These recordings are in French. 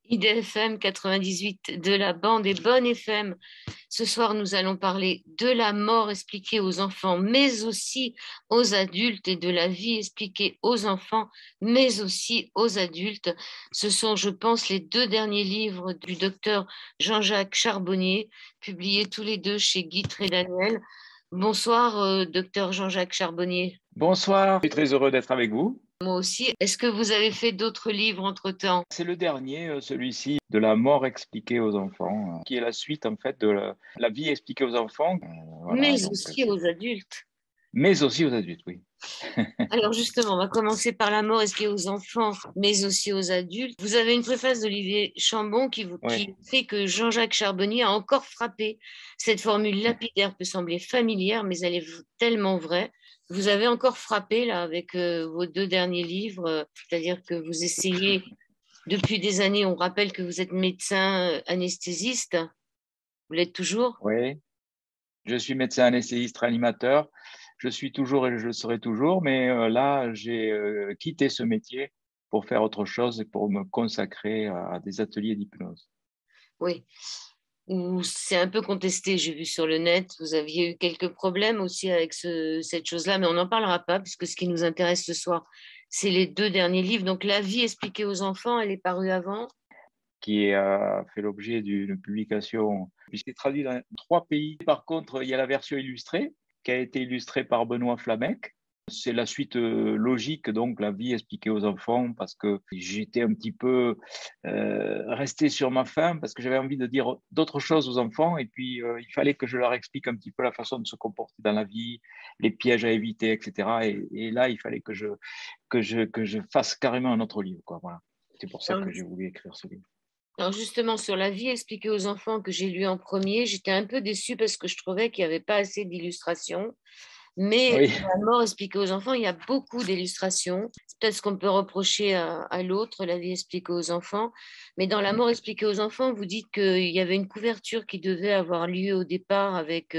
IDFM 98 de la bande et Bonne FM. Ce soir, nous allons parler de la mort expliquée aux enfants, mais aussi aux adultes, et de la vie expliquée aux enfants, mais aussi aux adultes. Ce sont, je pense, les deux derniers livres du docteur Jean-Jacques Charbonnier, publiés tous les deux chez Guy Daniel. Bonsoir, docteur Jean-Jacques Charbonnier. Bonsoir, je suis très heureux d'être avec vous. Moi aussi. Est-ce que vous avez fait d'autres livres entre-temps? C'est le dernier, celui-ci, de la mort expliquée aux enfants, qui est la suite en fait de la vie expliquée aux enfants. Voilà, Mais donc, aussi aux adultes. mais aussi aux adultes, oui. Alors justement, on va commencer par la mort expliquée aux enfants, mais aussi aux adultes. Vous avez une préface d'Olivier Chambon qui Ouais. fait que Jean-Jacques Charbonnier a encore frappé. Cette formule lapidaire peut sembler familière, mais elle est tellement vraie. Vous avez encore frappé là avec vos deux derniers livres, c'est-à-dire que vous essayez depuis des années. On rappelle que vous êtes médecin anesthésiste. Vous l'êtes toujours? Oui, je suis médecin anesthésiste réanimateur. Je suis toujours et je le serai toujours, mais là, j'ai quitté ce métier pour faire autre chose et pour me consacrer à des ateliers d'hypnose. Oui. Ou c'est un peu contesté, j'ai vu sur le net. Vous aviez eu quelques problèmes aussi avec cette chose-là, mais on n'en parlera pas, puisque ce qui nous intéresse ce soir, c'est les deux derniers livres. Donc, La vie expliquée aux enfants, elle est parue avant. Qui a fait l'objet d'une publication, puisqu'il est traduit dans 3 pays. Par contre, il y a la version illustrée, qui a été illustrée par Benoît Flamec. C'est la suite logique, donc la vie expliquée aux enfants, parce que j'étais un petit peu resté sur ma faim, parce que j'avais envie de dire d'autres choses aux enfants, et puis il fallait que je leur explique un petit peu la façon de se comporter dans la vie, les pièges à éviter, etc. Et là, il fallait que je fasse carrément un autre livre, quoi. Voilà. C'est pour ça Alors, que j'ai voulu écrire ce livre. alors justement, sur La vie expliquée aux enfants que j'ai lu en premier, j'étais un peu déçue parce que je trouvais qu'il n'y avait pas assez d'illustrations. Mais Oui, dans La mort expliquée aux enfants, il y a beaucoup d'illustrations. C'est peut-être ce qu'on peut reprocher à l'autre, La vie expliquée aux enfants. Mais dans La mort expliquée aux enfants, vous dites qu'il y avait une couverture qui devait avoir lieu au départ avec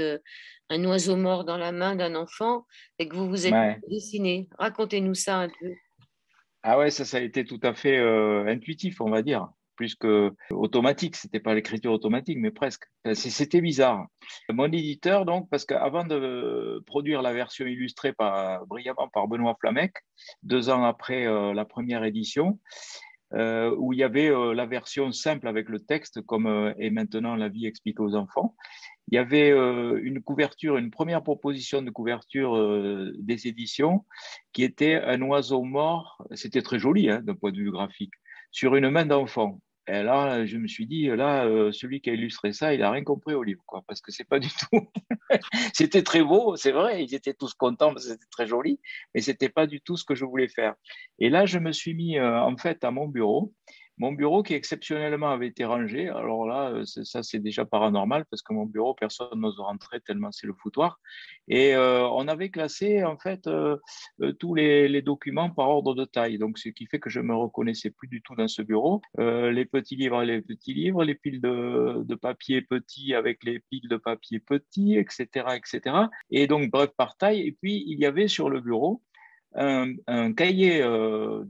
un oiseau mort dans la main d'un enfant et que vous vous êtes ouais. dessiné. Racontez-nous ça un peu. Ah ouais, ça a été tout à fait intuitif, on va dire, plus que automatique. C'était pas l'écriture automatique, mais presque. Enfin, c'était bizarre. Mon éditeur, donc, parce qu'avant de produire la version illustrée brillamment par Benoît Flamec, 2 ans après la première édition, où il y avait la version simple avec le texte, comme est maintenant La vie expliquée aux enfants. Il y avait une couverture, une première proposition de couverture des éditions qui était un oiseau mort. C'était très joli hein, d'un point de vue graphique, sur une main d'enfant. Et là, je me suis dit, là, celui qui a illustré ça, il a rien compris au livre, quoi, parce que c'est pas du tout. C'était très beau, c'est vrai, ils étaient tous contents parce que c'était très joli, mais c'était pas du tout ce que je voulais faire. Et là, je me suis mis en fait à mon bureau qui exceptionnellement avait été rangé. Alors là, ça c'est déjà paranormal parce que mon bureau, personne n'ose rentrer tellement c'est le foutoir. Et on avait classé en fait tous les documents par ordre de taille. Donc ce qui fait que je me reconnaissais plus du tout dans ce bureau. Les petits livres, les piles de papier petits avec les piles de papier petits, etc., etc. Et donc bref par taille. Et puis il y avait sur le bureau un cahier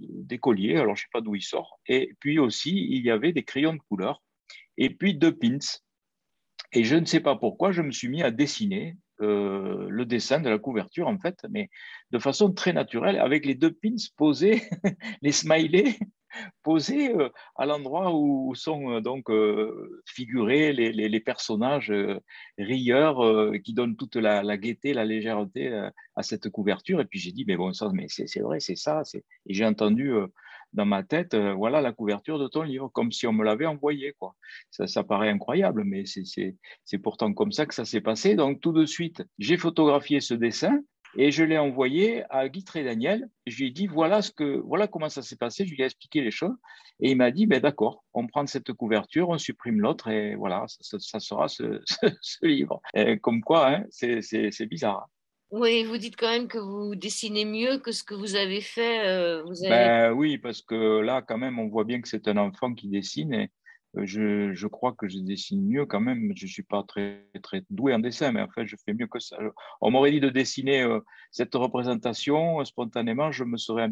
d'écolier, alors je ne sais pas d'où il sort, et puis aussi il y avait des crayons de couleur, et puis 2 pins. Et je ne sais pas pourquoi, je me suis mis à dessiner le dessin de la couverture, en fait, mais de façon très naturelle, avec les 2 pins posés, les smileys posés à l'endroit où sont donc figurés les personnages rieurs qui donnent toute la gaieté, la légèreté à cette couverture. Et puis j'ai dit, mais bon, ça, mais c'est vrai, c'est ça. Et j'ai entendu dans ma tête, voilà la couverture de ton livre, comme si on me l'avait envoyé, quoi. Ça paraît incroyable, mais c'est pourtant comme ça que ça s'est passé. Donc tout de suite, j'ai photographié ce dessin. Et je l'ai envoyé à Guy Daniel. Je lui ai dit, voilà comment ça s'est passé. Je lui ai expliqué les choses. Et il m'a dit, ben d'accord, on prend cette couverture, on supprime l'autre et voilà, ça sera ce livre. Et comme quoi, hein, c'est bizarre. Oui, vous dites quand même que vous dessinez mieux que ce que vous avez fait. Vous avez... Ben oui, parce que là, quand même, on voit bien que c'est un enfant qui dessine Je crois que je dessine mieux quand même. Je suis pas très doué en dessin, mais en fait, je fais mieux que ça. On m'aurait dit de dessiner cette représentation spontanément, je me serais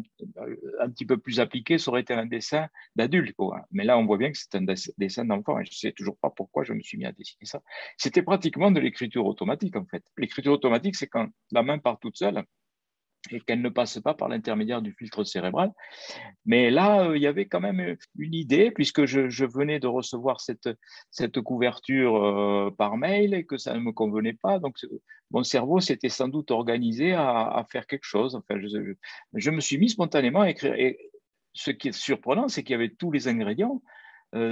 un petit peu plus appliqué. Ça aurait été un dessin d'adulte, quoi. Mais là, on voit bien que c'est un dessin d'enfant. Et je sais toujours pas pourquoi je me suis mis à dessiner ça. C'était pratiquement de l'écriture automatique, en fait. L'écriture automatique, c'est quand la main part toute seule et qu'elle ne passe pas par l'intermédiaire du filtre cérébral. Mais là, il y avait quand même une idée, puisque je venais de recevoir cette couverture par mail et que ça ne me convenait pas. Donc, mon cerveau s'était sans doute organisé à faire quelque chose. Enfin, je me suis mis spontanément à écrire. Et ce qui est surprenant, c'est qu'il y avait tous les ingrédients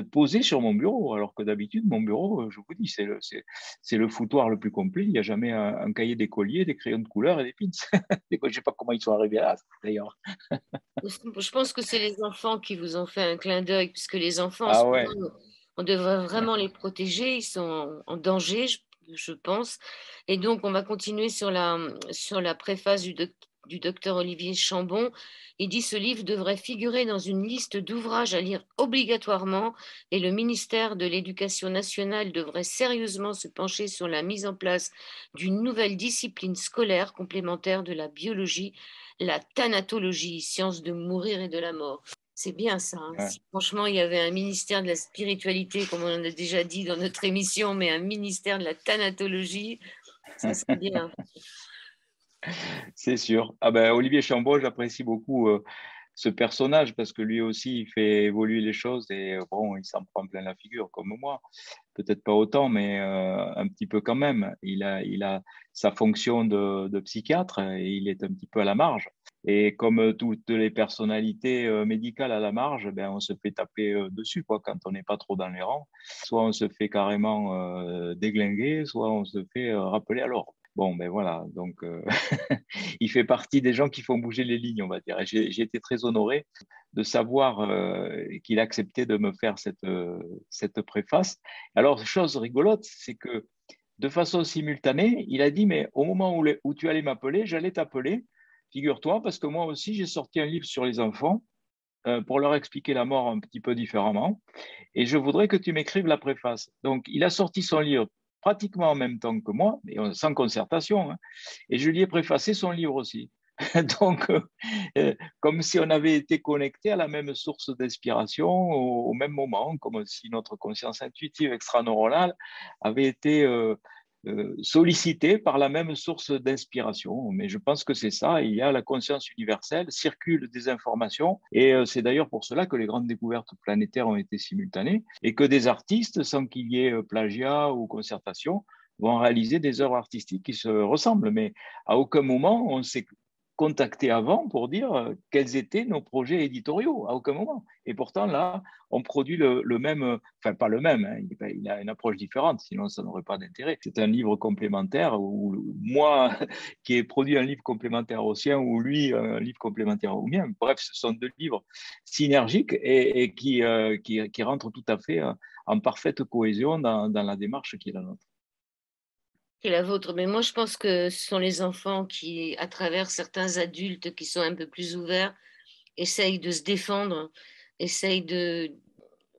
posés sur mon bureau, alors que d'habitude, mon bureau, je vous dis, c'est le foutoir le plus complet. Il n'y a jamais un cahier d'écolier, des crayons de couleur et des pins. Je ne sais pas comment ils sont arrivés là, d'ailleurs. Je pense que c'est les enfants qui vous ont fait un clin d'œil, puisque les enfants, en ce Ah ouais. moment, on devrait vraiment les protéger. Ils sont en danger, je pense. Et donc, on va continuer sur la préface du docteur Olivier Chambon. Il dit ce livre devrait figurer dans une liste d'ouvrages à lire obligatoirement et le ministère de l'Éducation nationale devrait sérieusement se pencher sur la mise en place d'une nouvelle discipline scolaire complémentaire de la biologie, la thanatologie, science de mourir et de la mort. C'est bien ça, hein. Ouais. Si franchement il y avait un ministère de la spiritualité, comme on en a déjà dit dans notre émission, mais un ministère de la thanatologie, ça serait bien. C'est sûr. Ah ben, Olivier Chambon, j'apprécie beaucoup ce personnage parce que lui aussi, il fait évoluer les choses et bon, il s'en prend plein la figure comme moi. Peut-être pas autant, mais un petit peu quand même. Il a sa fonction de psychiatre et il est un petit peu à la marge. Et comme toutes les personnalités médicales à la marge, ben, on se fait taper dessus quoi, quand on n'est pas trop dans les rangs. Soit on se fait carrément déglinguer, soit on se fait rappeler à l'ordre. Bon, ben voilà, donc il fait partie des gens qui font bouger les lignes, on va dire. Et j'ai été très honoré de savoir qu'il acceptait de me faire cette préface. Alors, chose rigolote, c'est que de façon simultanée, il a dit, mais au moment où tu allais m'appeler, j'allais t'appeler, figure-toi, parce que moi aussi, j'ai sorti un livre sur les enfants pour leur expliquer la mort un petit peu différemment. Et je voudrais que tu m'écrives la préface. Donc, il a sorti son livre pratiquement en même temps que moi, mais sans concertation, hein, et je lui ai préfacé son livre aussi. Donc, comme si on avait été connecté à la même source d'inspiration au même moment, comme si notre conscience intuitive extraneuronale avait été sollicitée par la même source d'inspiration. Mais je pense que c'est ça, il y a la conscience universelle, circulent des informations, et c'est d'ailleurs pour cela que les grandes découvertes planétaires ont été simultanées, et que des artistes, sans qu'il y ait plagiat ou concertation, vont réaliser des œuvres artistiques qui se ressemblent, mais à aucun moment on s'est contacté avant pour dire quels étaient nos projets éditoriaux, à aucun moment. Et pourtant, là, on produit le même, enfin pas le même, hein, il a une approche différente, sinon ça n'aurait pas d'intérêt. C'est un livre complémentaire où moi, qui ai produit un livre complémentaire au sien, ou lui, un livre complémentaire au mien. Bref, ce sont deux livres synergiques et qui rentrent tout à fait en parfaite cohésion dans la démarche qui est la nôtre. Et la vôtre. Mais moi, je pense que ce sont les enfants qui, à travers certains adultes qui sont un peu plus ouverts, essayent de se défendre, essayent de...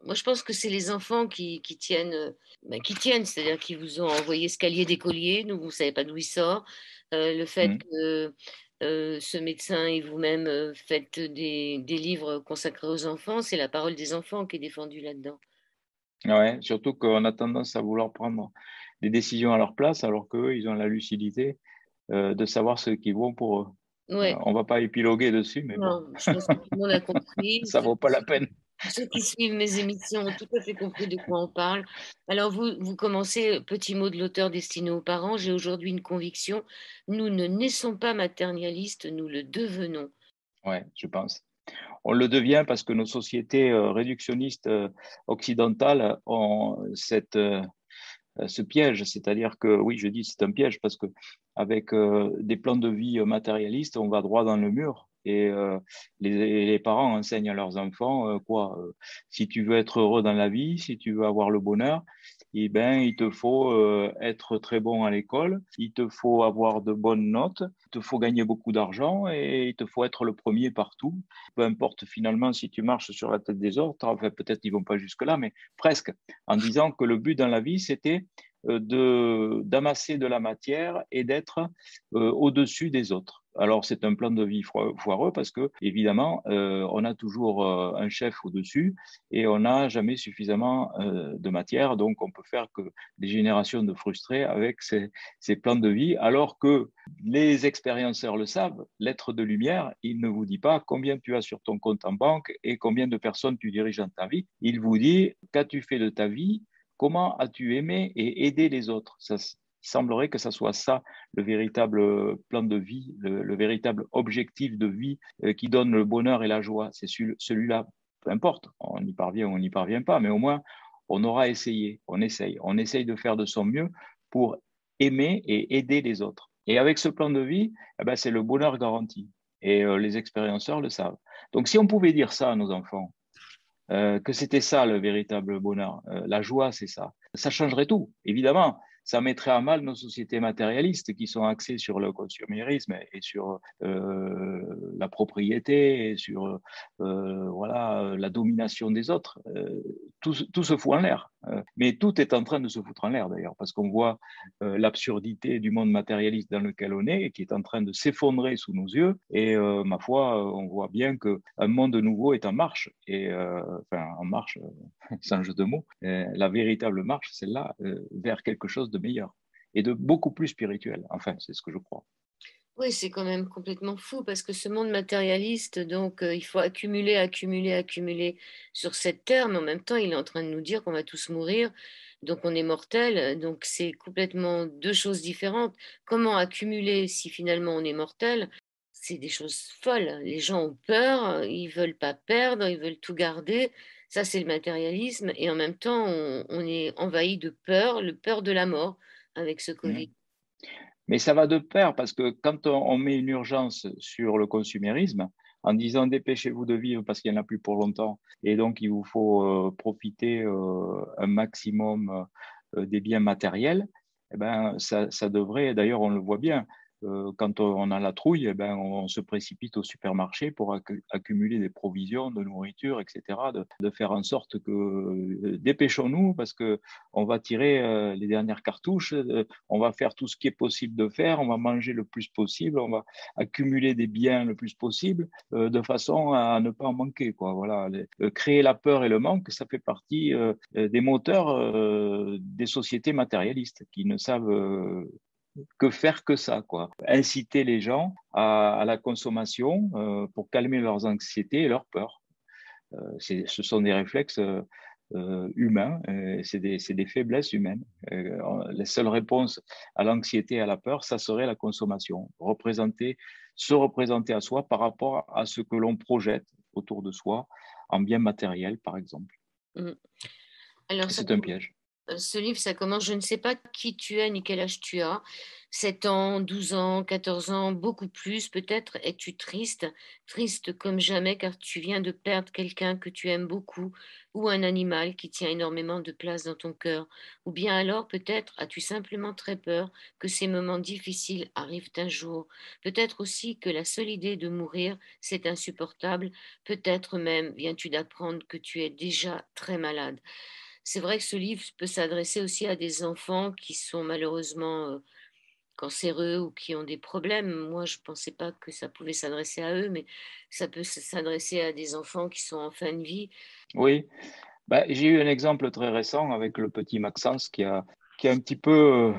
Moi, je pense que c'est les enfants qui tiennent, qui tiennent, c'est-à-dire qui vous ont envoyé ce cahier d'écolier, donc vous ne savez pas d'où il sort. Le fait Mm. que ce médecin et vous-même faites des livres consacrés aux enfants, c'est la parole des enfants qui est défendue là-dedans. Ouais, surtout qu'on a tendance à vouloir prendre des décisions à leur place, alors qu'eux, ils ont la lucidité de savoir ce qui est bon pour eux. Ouais, On va pas épiloguer dessus, mais bon, non, je pense que tout le monde a compris. ça vaut pas la peine. Ceux qui suivent mes émissions ont tout à fait compris de quoi on parle. Alors, vous commencez, petit mot de l'auteur destiné aux parents. J'ai aujourd'hui une conviction. Nous ne naissons pas matérialistes, nous le devenons. Ouais, je pense. On le devient parce que nos sociétés réductionnistes occidentales ont ce piège, c'est-à-dire que, oui, je dis c'est un piège parce que avec des plans de vie matérialistes, on va droit dans le mur. Et les parents enseignent à leurs enfants quoi si tu veux être heureux dans la vie, si tu veux avoir le bonheur, eh ben, il te faut être très bon à l'école, il te faut avoir de bonnes notes, il te faut gagner beaucoup d'argent et il te faut être le premier partout. Peu importe finalement si tu marches sur la tête des autres, enfin peut-être ils vont pas jusque-là, mais presque, en disant que le but dans la vie, c'était d'amasser de la matière et d'être au-dessus des autres. Alors, c'est un plan de vie foireux parce que, évidemment, on a toujours un chef au-dessus et on n'a jamais suffisamment de matière. Donc, on peut faire que des générations de frustrés avec ces plans de vie, alors que les expérienceurs le savent, l'être de lumière, il ne vous dit pas combien tu as sur ton compte en banque et combien de personnes tu diriges dans ta vie. Il vous dit qu'as-tu fait de ta vie, comment as-tu aimé et aidé les autres. Ça, il semblerait que ça soit ça le véritable plan de vie, le véritable objectif de vie qui donne le bonheur et la joie. C'est celui-là, peu importe, on y parvient ou on n'y parvient pas, mais au moins on aura essayé, on essaye de faire de son mieux pour aimer et aider les autres. Et avec ce plan de vie, eh ben, c'est le bonheur garanti. Et les expérienceurs le savent. Donc si on pouvait dire ça à nos enfants, que c'était ça le véritable bonheur. La joie, c'est ça. Ça changerait tout, évidemment. Ça mettrait à mal nos sociétés matérialistes qui sont axées sur le consumérisme et sur la propriété et sur voilà, la domination des autres. Tout se fout en l'air. Mais tout est en train de se foutre en l'air d'ailleurs, parce qu'on voit l'absurdité du monde matérialiste dans lequel on est et qui est en train de s'effondrer sous nos yeux. Et ma foi, on voit bien qu'un monde nouveau est en marche. Et enfin, en marche, sans jeu de mots. La véritable marche, c'est là, vers quelque chose de meilleur et de beaucoup plus spirituel. Enfin, c'est ce que je crois. Oui, c'est quand même complètement fou parce que ce monde matérialiste, donc il faut accumuler, accumuler, accumuler sur cette terre, mais en même temps, il est en train de nous dire qu'on va tous mourir, donc on est mortel, donc c'est complètement deux choses différentes. Comment accumuler si finalement on est mortel? C'est des choses folles. Les gens ont peur, ils veulent pas perdre, ils veulent tout garder. Ça, c'est le matérialisme, et en même temps, on est envahi de peur, le peur de la mort avec ce Mm. Covid. Mais ça va de pair parce que quand on met une urgence sur le consumérisme, en disant dépêchez-vous de vivre parce qu'il n'y en a plus pour longtemps, et donc il vous faut profiter un maximum des biens matériels, eh ben, ça devrait, d'ailleurs on le voit bien, quand on a la trouille, eh ben, on se précipite au supermarché pour accumuler des provisions de nourriture, etc., de faire en sorte que dépêchons-nous parce que on va tirer les dernières cartouches, on va faire tout ce qui est possible de faire, on va manger le plus possible, on va accumuler des biens le plus possible, de façon à ne pas en manquer, quoi. Voilà, créer la peur et le manque, ça fait partie des moteurs des sociétés matérialistes qui ne savent que faire que ça, quoi. Inciter les gens à la consommation pour calmer leurs anxiétés et leurs peurs. Ce sont des réflexes humains, c'est des faiblesses humaines. La seule réponse à l'anxiété et à la peur, ça serait la consommation. Se représenter à soi par rapport à ce que l'on projette autour de soi en bien matériel, par exemple. Mm. Alors, ça C'est un piège. Ce livre, ça commence, je ne sais pas qui tu es ni quel âge tu as, 7 ans, 12 ans, 14 ans, beaucoup plus, peut-être es-tu triste, triste comme jamais car tu viens de perdre quelqu'un que tu aimes beaucoup ou un animal qui tient énormément de place dans ton cœur. Ou bien alors peut-être as-tu simplement très peur que ces moments difficiles arrivent un jour. Peut-être aussi que la seule idée de mourir, c'est insupportable. Peut-être même viens-tu d'apprendre que tu es déjà très malade. C'est vrai que ce livre peut s'adresser aussi à des enfants qui sont malheureusement cancéreux ou qui ont des problèmes. Moi, je ne pensais pas que ça pouvait s'adresser à eux, mais ça peut s'adresser à des enfants qui sont en fin de vie. Oui, bah, j'ai eu un exemple très récent avec le petit Maxence qui a un petit peu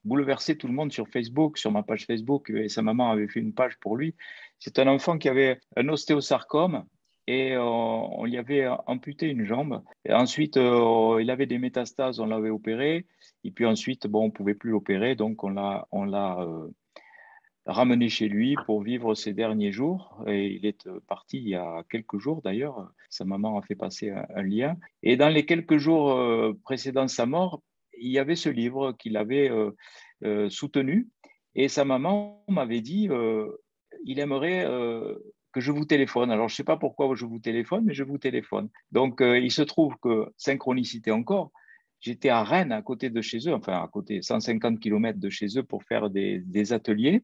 bouleversé tout le monde sur Facebook, sur ma page Facebook, et sa maman avait fait une page pour lui. C'est un enfant qui avait un ostéosarcome et on lui avait amputé une jambe. Et ensuite, il avait des métastases, on l'avait opéré. Et puis ensuite, bon, on pouvait plus l'opérer, donc on l'a ramené chez lui pour vivre ses derniers jours. Et il est parti il y a quelques jours d'ailleurs. Sa maman a fait passer un lien. Et dans les quelques jours précédant sa mort, il y avait ce livre qu'il avait soutenu. Et sa maman m'avait dit, il aimerait que je vous téléphone. Alors, je ne sais pas pourquoi je vous téléphone, mais je vous téléphone. Donc, il se trouve que, synchronicité encore, j'étais à Rennes, à côté de chez eux, enfin à côté, 150 km de chez eux pour faire des ateliers.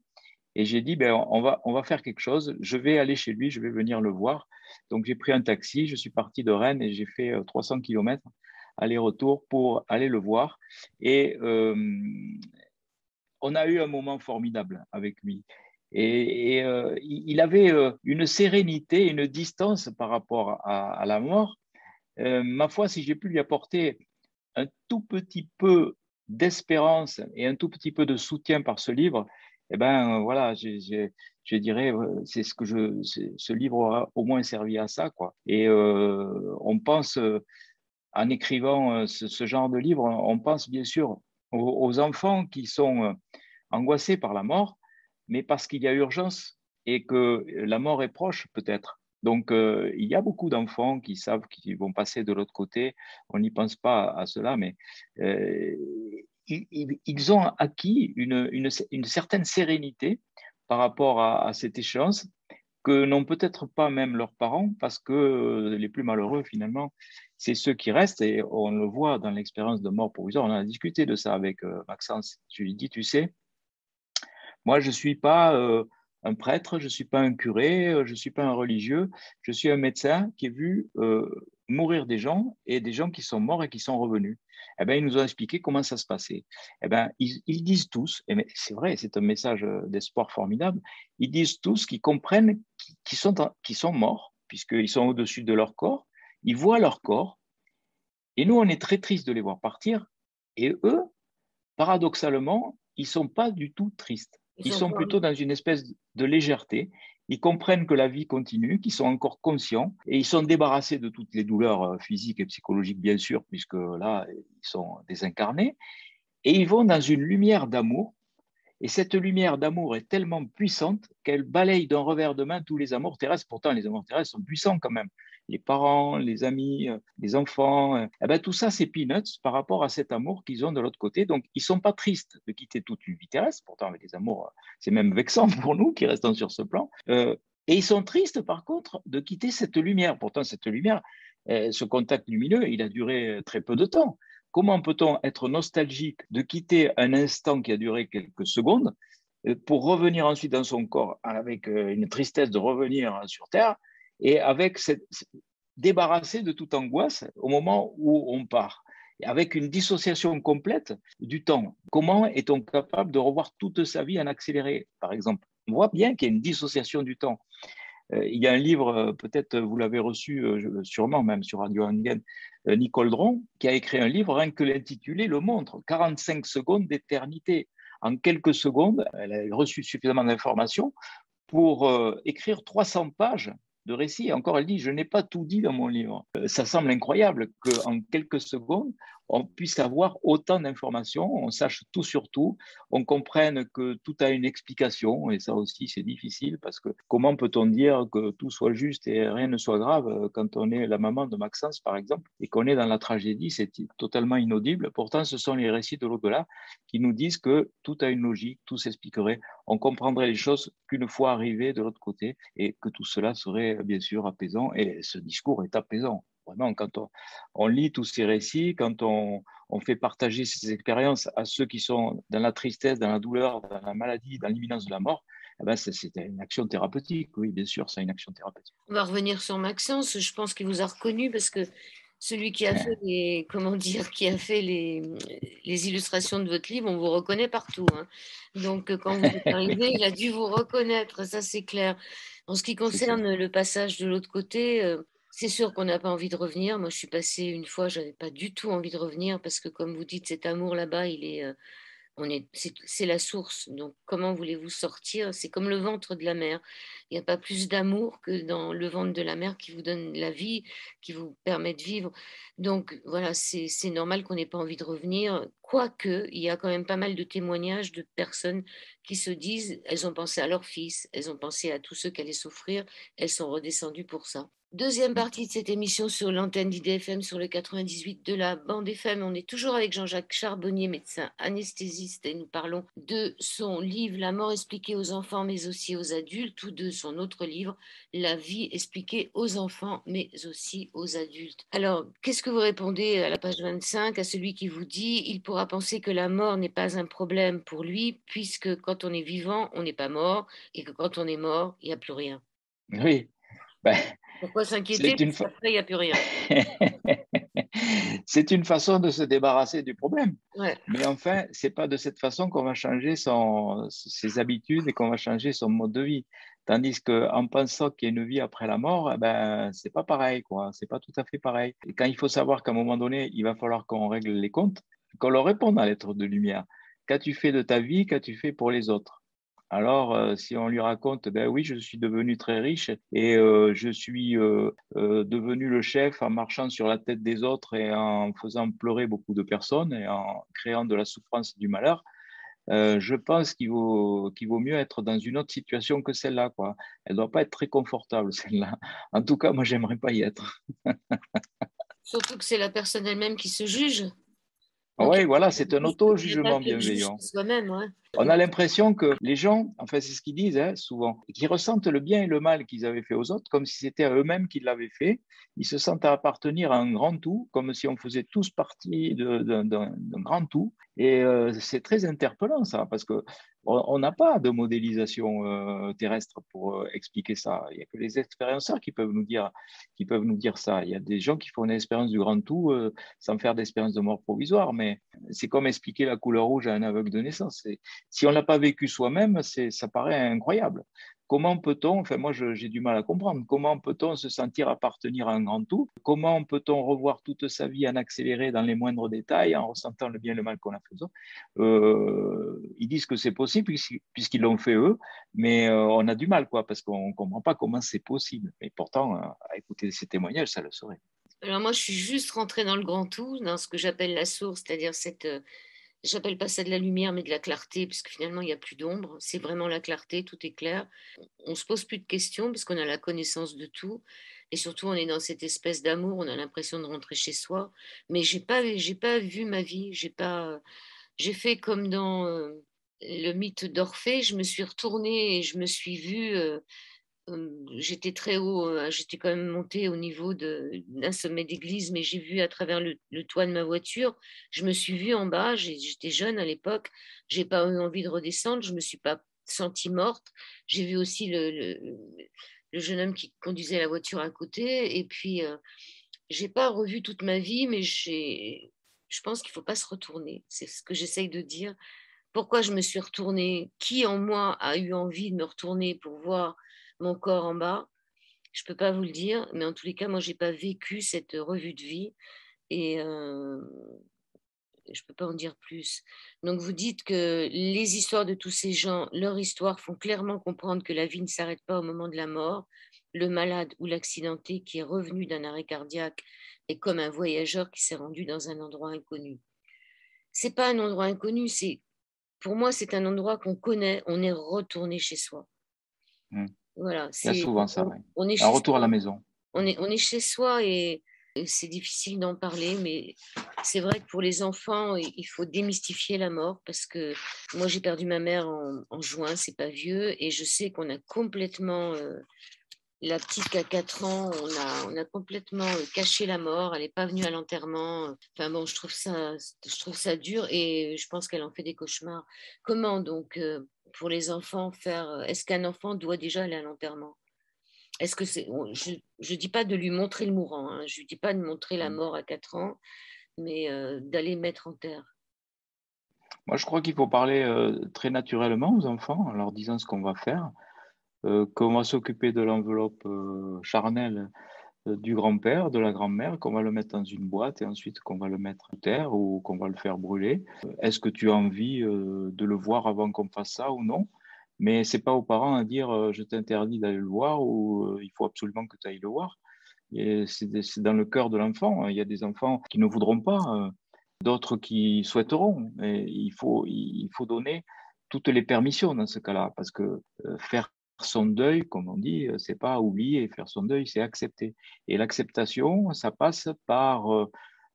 Et j'ai dit, ben, on va faire quelque chose. Je vais aller chez lui, je vais venir le voir. Donc, j'ai pris un taxi, je suis parti de Rennes et j'ai fait 300 km aller-retour pour aller le voir. Et on a eu un moment formidable avec lui. Il avait une sérénité, une distance par rapport à la mort. Ma foi, si j'ai pu lui apporter un tout petit peu d'espérance et un tout petit peu de soutien par ce livre, eh ben voilà, je dirais, c'est ce que ce livre aura au moins servi à ça, quoi. Et on pense, en écrivant ce genre de livre, on pense bien sûr aux enfants qui sont angoissés par la mort, mais parce qu'il y a urgence et que la mort est proche peut-être. Donc, il y a beaucoup d'enfants qui savent qu'ils vont passer de l'autre côté. On n'y pense pas à cela, mais euh, ils ont acquis une certaine sérénité par rapport à cette échéance que n'ont peut-être pas même leurs parents, parce que les plus malheureux, finalement, c'est ceux qui restent, et on le voit dans l'expérience de mort provisoire. On a discuté de ça avec Maxence. Je lui dis, tu sais, moi, je ne suis pas un prêtre, je ne suis pas un curé, je ne suis pas un religieux, je suis un médecin qui a vu mourir des gens et des gens qui sont morts et qui sont revenus. Eh ben, ils nous ont expliqué comment ça se passait. Eh ben, ils disent tous, et c'est vrai, c'est un message d'espoir formidable, ils disent tous qu'ils comprennent qu'ils sont morts, puisqu'ils sont au-dessus de leur corps, ils voient leur corps, et nous, on est très tristes de les voir partir, et eux, paradoxalement, ils ne sont pas du tout tristes. Ils Ils sont sont pas. plutôt dans une espèce de légèreté. Ils comprennent que la vie continue, qu'ils sont encore conscients et ils sont débarrassés de toutes les douleurs physiques et psychologiques, bien sûr, puisque là, ils sont désincarnés. Et ils vont dans une lumière d'amour. Et cette lumière d'amour est tellement puissante qu'elle balaye d'un revers de main tous les amours terrestres. Pourtant, les amours terrestres sont puissants quand même. Les parents, les amis, les enfants, eh ben, tout ça, c'est peanuts par rapport à cet amour qu'ils ont de l'autre côté. Donc, ils ne sont pas tristes de quitter toute une vie terrestre. Pourtant, avec les amours, c'est même vexant pour nous qui restons sur ce plan. Et ils sont tristes, par contre, de quitter cette lumière. Pourtant, cette lumière, ce contact lumineux, il a duré très peu de temps. Comment peut-on être nostalgique de quitter un instant qui a duré quelques secondes pour revenir ensuite dans son corps avec une tristesse de revenir sur Terre et avec débarrassé de toute angoisse au moment où on part, avec une dissociation complète du temps. Comment est-on capable de revoir toute sa vie en accéléré, par exemple? On voit bien qu'il y a une dissociation du temps. Il y a un livre, peut-être vous l'avez reçu sûrement même sur Radio Angen, Nicole Dron, qui a écrit un livre, rien que l'intitulé le montre, 45 secondes d'éternité. En quelques secondes, elle a reçu suffisamment d'informations pour écrire 300 pages de récits. Et encore, elle dit, je n'ai pas tout dit dans mon livre. Ça semble incroyable qu'en quelques secondes, on puisse avoir autant d'informations, on sache tout sur tout, on comprenne que tout a une explication, et ça aussi c'est difficile, parce que comment peut-on dire que tout soit juste et rien ne soit grave quand on est la maman de Maxence, par exemple, et qu'on est dans la tragédie, c'est totalement inaudible. Pourtant, ce sont les récits de l'au-delà qui nous disent que tout a une logique, tout s'expliquerait, on comprendrait les choses qu'une fois arrivé de l'autre côté, et que tout cela serait bien sûr apaisant, et ce discours est apaisant. Vraiment, quand on lit tous ces récits, quand on fait partager ces expériences à ceux qui sont dans la tristesse, dans la douleur, dans la maladie, dans l'imminence de la mort, eh ben c'est une action thérapeutique. Oui, bien sûr, c'est une action thérapeutique. On va revenir sur Maxence. Je pense qu'il vous a reconnu parce que celui qui a fait les, comment dire, qui a fait les illustrations de votre livre, on vous reconnaît partout, hein. Donc, quand vous êtes arrivé, il a dû vous reconnaître, ça c'est clair. En ce qui C'est ça. concerne le passage de l'autre côté, c'est sûr qu'on n'a pas envie de revenir. Moi, je suis passée une fois, j'avais pas du tout envie de revenir parce que, comme vous dites, cet amour là-bas, il est, c'est la source. Donc, comment voulez-vous sortir? C'est comme le ventre de la mer. Il n'y a pas plus d'amour que dans le ventre de la mer qui vous donne la vie, qui vous permet de vivre. Donc, voilà, c'est normal qu'on n'ait pas envie de revenir. Quoique, il y a quand même pas mal de témoignages de personnes qui se disent, elles ont pensé à leur fils, elles ont pensé à tous ceux qui allaient souffrir, elles sont redescendues pour ça. Deuxième partie de cette émission sur l'antenne d'IDFM sur le 98 de la bande FM. On est toujours avec Jean-Jacques Charbonnier, médecin anesthésiste, et nous parlons de son livre La mort expliquée aux enfants mais aussi aux adultes, ou de son autre livre La vie expliquée aux enfants mais aussi aux adultes. Alors, qu'est-ce que vous répondez à la page 25 à celui qui vous dit il pourra penser que la mort n'est pas un problème pour lui puisque quand on est vivant, on n'est pas mort et que quand on est mort, il n'y a plus rien. Oui, ben, Pourquoi s'inquiéter c'est une, puisqu'après, il n'y a plus rien? c'est une façon de se débarrasser du problème. Ouais. Mais enfin, c'est pas de cette façon qu'on va changer ses habitudes et qu'on va changer son mode de vie. Tandis qu'en pensant qu'il y a une vie après la mort, eh ben, c'est pas pareil, quoi. C'est pas tout à fait pareil. Et quand il faut savoir qu'à un moment donné, il va falloir qu'on règle les comptes, qu'on leur réponde à l'être de lumière. Qu'as-tu fait de ta vie? Qu'as-tu fait pour les autres? Alors, si on lui raconte, ben oui, je suis devenu très riche et je suis devenu le chef en marchant sur la tête des autres et en faisant pleurer beaucoup de personnes et en créant de la souffrance et du malheur, je pense qu'il vaut mieux être dans une autre situation que celle-là, quoi. Elle doit pas être très confortable, celle-là. En tout cas, moi, j'aimerais pas y être. Surtout que c'est la personne elle-même qui se juge. Donc, Oui, voilà, c'est un il n'y a pas auto-jugement que le juge bienveillant. soi-même. Ouais. On a l'impression que les gens, enfin c'est ce qu'ils disent hein, souvent, qu'ils ressentent le bien et le mal qu'ils avaient fait aux autres comme si c'était à eux-mêmes qu'ils l'avaient fait. Ils se sentent appartenir à un grand tout, comme si on faisait tous partie d'un grand tout. Et c'est très interpellant ça, parce que on n'a pas de modélisation terrestre pour expliquer ça. Il n'y a que les expérienceurs qui peuvent nous dire ça. Il y a des gens qui font une expérience du grand tout sans faire d'expérience de mort provisoire, mais c'est comme expliquer la couleur rouge à un aveugle de naissance. Si on ne l'a pas vécu soi-même, ça paraît incroyable. Comment peut-on, enfin moi j'ai du mal à comprendre, comment peut-on se sentir appartenir à un grand tout? Comment peut-on revoir toute sa vie en accéléré dans les moindres détails, en ressentant le bien et le mal qu'on a fait? Ils disent que c'est possible puisqu'ils l'ont fait eux, mais on a du mal, quoi, parce qu'on ne comprend pas comment c'est possible. Mais pourtant, à écouter ces témoignages, ça le saurait. Alors moi, je suis juste rentrée dans le grand tout, dans ce que j'appelle la source, c'est-à-dire cette, j'appelle pas ça de la lumière, mais de la clarté, puisque finalement, il n'y a plus d'ombre. C'est vraiment la clarté, tout est clair. On se pose plus de questions, puisqu'on a la connaissance de tout. Et surtout, on est dans cette espèce d'amour, on a l'impression de rentrer chez soi. Mais j'ai pas vu ma vie, j'ai fait comme dans le mythe d'Orphée, je me suis retournée et je me suis vue. J'étais très haut, j'étais quand même montée au niveau d'un sommet d'église, mais j'ai vu à travers le toit de ma voiture. Je me suis vue en bas, j'étais jeune à l'époque, j'ai pas eu envie de redescendre, je me suis pas sentie morte. J'ai vu aussi le jeune homme qui conduisait la voiture à côté, et puis j'ai pas revu toute ma vie, mais je pense qu'il faut pas se retourner. C'est ce que j'essaye de dire. Pourquoi je me suis retournée? Qui en moi a eu envie de me retourner pour voir mon corps en bas? Je ne peux pas vous le dire, mais en tous les cas, moi, je n'ai pas vécu cette revue de vie et je ne peux pas en dire plus. Donc, vous dites que les histoires de tous ces gens, leur histoire font clairement comprendre que la vie ne s'arrête pas au moment de la mort. Le malade ou l'accidenté qui est revenu d'un arrêt cardiaque est comme un voyageur qui s'est rendu dans un endroit inconnu. C'est pas un endroit inconnu, pour moi, c'est un endroit qu'on connaît, on est retourné chez soi. Hmm. Voilà, Il y a souvent ça, oui. on est Un chez retour à la soi, maison. on est chez soi et c'est difficile d'en parler, mais c'est vrai que pour les enfants, il faut démystifier la mort parce que moi, j'ai perdu ma mère en juin, c'est pas vieux, et je sais qu'on a complètement, la petite qui a 4 ans, on a complètement caché la mort, elle n'est pas venue à l'enterrement. Enfin bon, je trouve ça dur et je pense qu'elle en fait des cauchemars. Comment donc, pour les enfants, faire, est-ce qu'un enfant doit déjà aller à l'enterrement? Est-ce que c'est, je dis pas de lui montrer le mourant, hein, je lui dis pas de montrer la Hmm. mort à 4 ans, mais d'aller mettre en terre. Moi, je crois qu'il faut parler très naturellement aux enfants en leur disant ce qu'on va faire, qu'on va s'occuper de l'enveloppe charnelle du grand-père, de la grand-mère, qu'on va le mettre dans une boîte et ensuite qu'on va le mettre à terre ou qu'on va le faire brûler. Est-ce que tu as envie de le voir avant qu'on fasse ça ou non? Mais c'est pas aux parents à dire je t'interdis d'aller le voir ou il faut absolument que tu ailles le voir. Et c'est dans le cœur de l'enfant. Il y a des enfants qui ne voudront pas. d'autres qui souhaiteront. Et il faut donner toutes les permissions dans ce cas-là, parce que faire son deuil, comme on dit, c'est pas oublier. Faire son deuil, c'est accepter. Et l'acceptation, ça passe par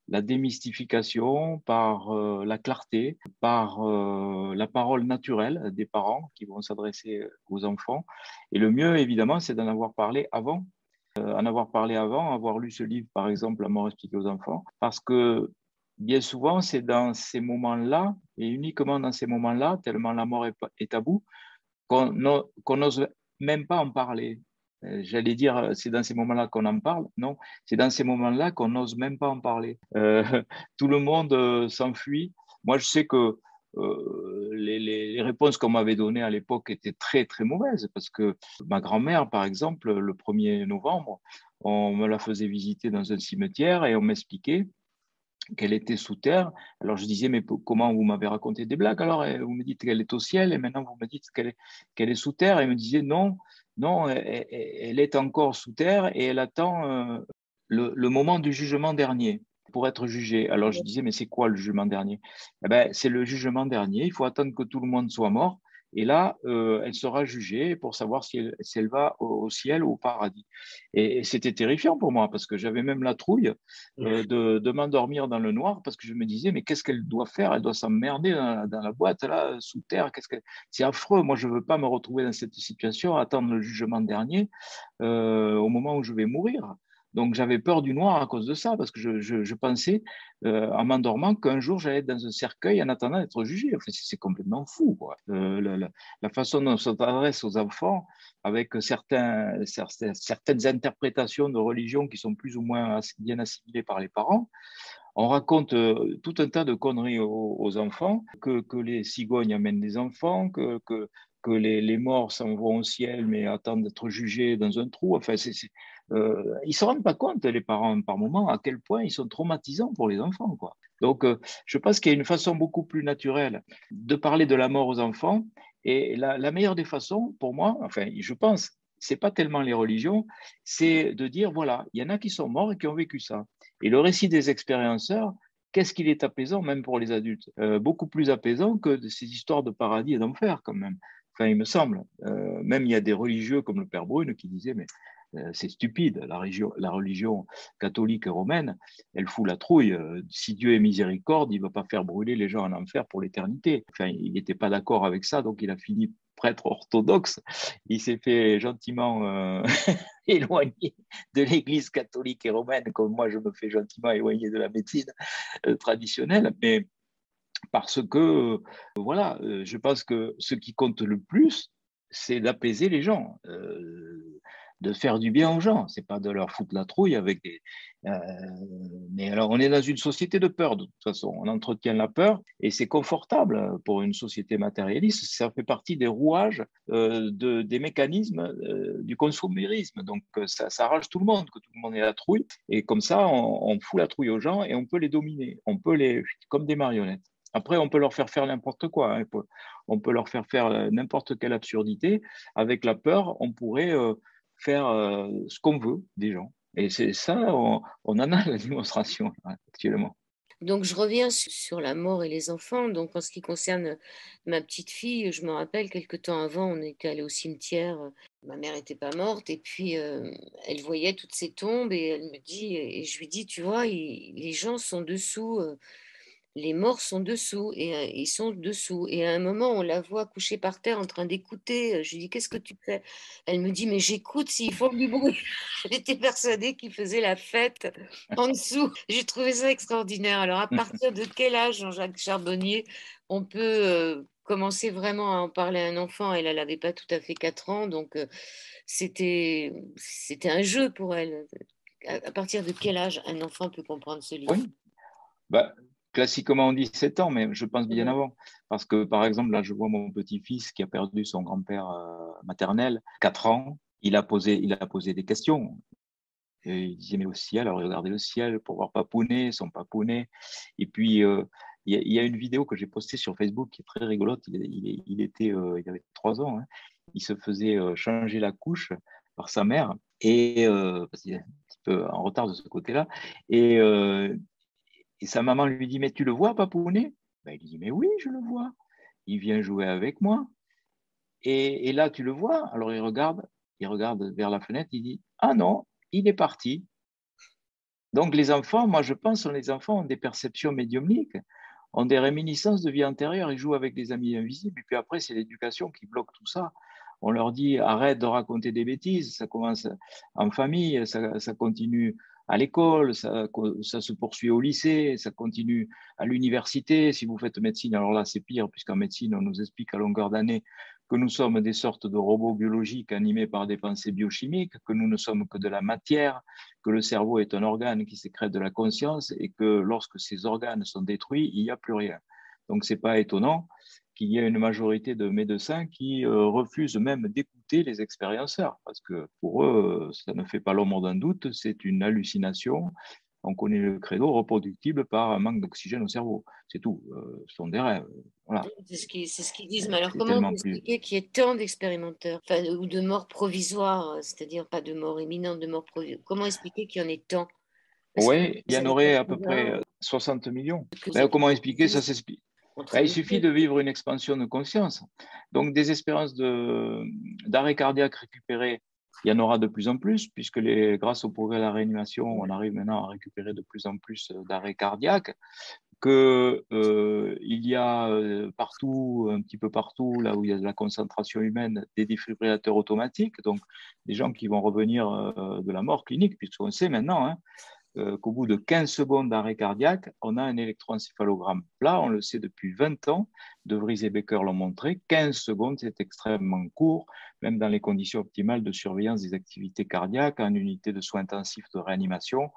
la démystification, par la clarté, par la parole naturelle des parents qui vont s'adresser aux enfants. Et le mieux, évidemment, c'est d'en avoir parlé avant. En avoir parlé avant, avoir lu ce livre, par exemple, La mort expliquée aux enfants, parce que bien souvent, c'est dans ces moments-là, et uniquement dans ces moments-là, tellement la mort est tabou, qu'on n'ose même pas en parler. J'allais dire, c'est dans ces moments-là qu'on en parle. Non, c'est dans ces moments-là qu'on n'ose même pas en parler. Tout le monde s'enfuit. Moi, je sais que les réponses qu'on m'avait données à l'époque étaient très, très mauvaises parce que ma grand-mère, par exemple, le 1er novembre, on me la faisait visiter dans un cimetière et on m'expliquait qu'elle était sous terre. Alors je disais, mais comment vous m'avez raconté des blagues? Alors vous me dites qu'elle est au ciel et maintenant vous me dites qu'elle est sous terre. Et elle me disait, non, non, elle est encore sous terre et elle attend le moment du jugement dernier pour être jugée. Alors je disais, mais c'est quoi le jugement dernier? Eh ben, c'est le jugement dernier. Il faut attendre que tout le monde soit mort. Et là, elle sera jugée pour savoir si elle va au ciel ou au paradis. Et c'était terrifiant pour moi parce que j'avais même la trouille de m'endormir dans le noir parce que je me disais, mais qu'est-ce qu'elle doit faire? Elle doit s'emmerder dans la boîte, là, sous terre. C'est affreux. Moi, je ne veux pas me retrouver dans cette situation, attendre le jugement dernier au moment où je vais mourir. Donc, j'avais peur du noir à cause de ça, parce que je pensais, en m'endormant, qu'un jour, j'allais être dans un cercueil en attendant d'être jugé. Enfin, c'est complètement fou, quoi. La façon dont on s'adresse aux enfants, avec certaines interprétations de religion qui sont plus ou moins bien assimilées par les parents, on raconte tout un tas de conneries aux enfants, que les cigognes amènent des enfants, que les morts s'en vont au ciel mais attendent d'être jugés dans un trou. Enfin, ils ne se rendent pas compte, les parents, par moment, à quel point ils sont traumatisants pour les enfants, quoi. Donc, je pense qu'il y a une façon beaucoup plus naturelle de parler de la mort aux enfants. Et la meilleure des façons, pour moi, enfin, je pense, c'est pas tellement les religions, c'est de dire, voilà, il y en a qui sont morts et qui ont vécu ça. Et le récit des expérienceurs, qu'est-ce qu'il est apaisant, même pour les adultes, beaucoup plus apaisant que de ces histoires de paradis et d'enfer, quand même. Enfin, il me semble. Même il y a des religieux comme le Père Brune qui disaient, mais c'est stupide, la religion catholique et romaine, elle fout la trouille. Si Dieu est miséricorde, il ne va pas faire brûler les gens en enfer pour l'éternité. Enfin, il n'était pas d'accord avec ça, donc il a fini prêtre orthodoxe. Il s'est fait gentiment éloigné de l'Église catholique et romaine, comme moi je me fais gentiment éloigner de la médecine traditionnelle, mais parce que, voilà, je pense que ce qui compte le plus, c'est d'apaiser les gens, de faire du bien aux gens. C'est pas de leur foutre la trouille avec des. euh, mais alors, on est dans une société de peur, de toute façon. On entretient la peur et c'est confortable pour une société matérialiste. Ça fait partie des rouages des mécanismes du consumérisme. Donc, ça arrache tout le monde, que tout le monde ait la trouille. Et comme ça, on fout la trouille aux gens et on peut les dominer. On peut les, comme des marionnettes. Après, on peut leur faire n'importe quoi, hein. On peut leur faire n'importe quelle absurdité. Avec la peur, on pourrait faire ce qu'on veut des gens. Et c'est ça, on en a la démonstration actuellement. Donc, je reviens sur la mort et les enfants. Donc, en ce qui concerne ma petite fille, je me rappelle quelque temps avant, on était allé au cimetière. Ma mère n'était pas morte et puis elle voyait toutes ces tombes et elle me dit, et je lui dis, tu vois, les gens sont dessous. Les morts sont dessous et ils sont dessous. Et à un moment, on la voit couchée par terre en train d'écouter. Je lui dis, qu'est-ce que tu fais? Elle me dit, mais j'écoute s'ils font du bruit. J'étais persuadée qu'ils faisaient la fête en dessous. J'ai trouvé ça extraordinaire. Alors, à partir de quel âge, Jean-Jacques Charbonnier, on peut commencer vraiment à en parler à un enfant? Elle n'avait pas tout à fait 4 ans, donc c'était un jeu pour elle. À partir de quel âge un enfant peut comprendre ce livre? Oui, bah, classiquement on dit 7 ans, mais je pense bien Mhm. avant. Parce que par exemple, là, je vois mon petit-fils qui a perdu son grand-père maternel, 4 ans. Il a posé des questions. Et il disait, mais au ciel, alors regardez le ciel pour voir Papounet, son Papounet. Et puis, il y a une vidéo que j'ai postée sur Facebook qui est très rigolote. Il avait 3 ans, hein. Il se faisait changer la couche par sa mère, et parce qu'il est un petit peu en retard de ce côté-là. Et Et sa maman lui dit, mais tu le vois, Papounet? Ben, il dit, mais oui, je le vois. Il vient jouer avec moi. Et là, tu le vois. Alors il regarde vers la fenêtre, il dit, ah non, il est parti. Donc les enfants, moi je pense, les enfants ont des perceptions médiumniques, ont des réminiscences de vie antérieure, ils jouent avec des amis invisibles, et puis après c'est l'éducation qui bloque tout ça. On leur dit arrête de raconter des bêtises, ça commence en famille, ça continue à l'école, ça se poursuit au lycée, ça continue à l'université. Si vous faites médecine, alors là c'est pire, puisqu'en médecine on nous explique à longueur d'année que nous sommes des sortes de robots biologiques animés par des pensées biochimiques, que nous ne sommes que de la matière, que le cerveau est un organe qui sécrète de la conscience et que lorsque ces organes sont détruits, il n'y a plus rien. Donc, ce n'est pas étonnant qu'il y ait une majorité de médecins qui refusent même d'écouter les expérienceurs, parce que pour eux, ça ne fait pas l'ombre d'un doute, c'est une hallucination. On connaît le credo reproductible par un manque d'oxygène au cerveau. C'est tout. Ce sont des rêves. Voilà. C'est ce qu'ils disent. Mais alors, C'est comment on peut tellement plus. expliquer qu'il y ait tant d'expérimenteurs, enfin, ou de morts provisoires, c'est-à-dire pas de mort imminente, de mort provisoire? Comment expliquer qu'il y en ait tant? Parce que Oui, il y ça en n'est pas aurait à peu près suffisant. 60 millions. Que Mais c'est comment expliquer ça? Ben, il suffit entre de vivre une expansion de conscience. Donc, des espérances d'arrêt cardiaque récupérées, il y en aura de plus en plus, puisque grâce au progrès de la réanimation, on arrive maintenant à récupérer de plus en plus d'arrêts cardiaques. Il y a partout, un petit peu partout, là où il y a de la concentration humaine, des défibrillateurs automatiques, donc des gens qui vont revenir de la mort clinique, puisqu'on sait maintenant, hein, qu'au bout de 15 secondes d'arrêt cardiaque, on a un électroencéphalogramme plat. On le sait depuis 20 ans. De Vries et Becker l'ont montré. 15 secondes, c'est extrêmement court, même dans les conditions optimales de surveillance des activités cardiaques, en unité de soins intensifs de réanimation.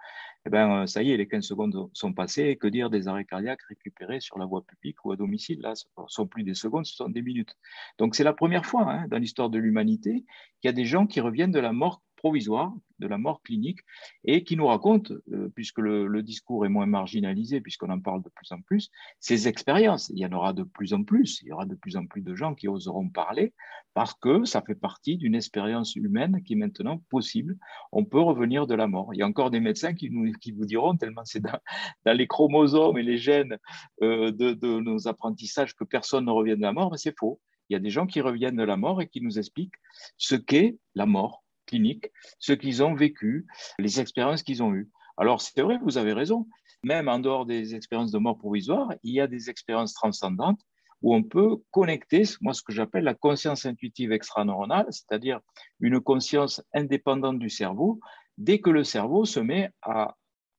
Eh ben, ça y est, les 15 secondes sont passées. Et que dire des arrêts cardiaques récupérés sur la voie publique ou à domicile? Là, ce ne sont plus des secondes, ce sont des minutes. Donc, c'est la première fois hein, dans l'histoire de l'humanité qu'il y a des gens qui reviennent de la mort provisoire, de la mort clinique, et qui nous racontent, puisque le discours est moins marginalisé, puisqu'on en parle de plus en plus, ces expériences. Il y en aura de plus en plus, il y aura de plus en plus de gens qui oseront parler, parce que ça fait partie d'une expérience humaine qui est maintenant possible. On peut revenir de la mort. Il y a encore des médecins qui vous diront, tellement c'est dans les chromosomes et les gènes de nos apprentissages que personne ne revient de la mort, mais c'est faux. Il y a des gens qui reviennent de la mort et qui nous expliquent ce qu'est la mort clinique, ce qu'ils ont vécu, les expériences qu'ils ont eues. Alors, c'est vrai, vous avez raison. Même en dehors des expériences de mort provisoire, il y a des expériences transcendantes où on peut connecter, moi, ce que j'appelle la conscience intuitive extraneuronale, c'est-à-dire une conscience indépendante du cerveau, dès que le cerveau se met à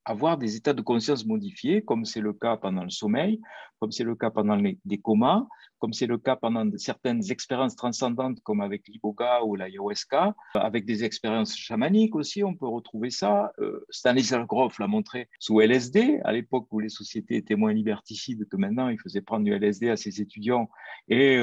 avoir des états de conscience modifiés, comme c'est le cas pendant le sommeil, comme c'est le cas pendant des comas, comme c'est le cas pendant certaines expériences transcendantes comme avec l'iboga ou l'ayahuasca, avec des expériences chamaniques aussi, on peut retrouver ça. Stanislas Grof l'a montré sous LSD, à l'époque où les sociétés étaient moins liberticides que maintenant, il faisait prendre du LSD à ses étudiants et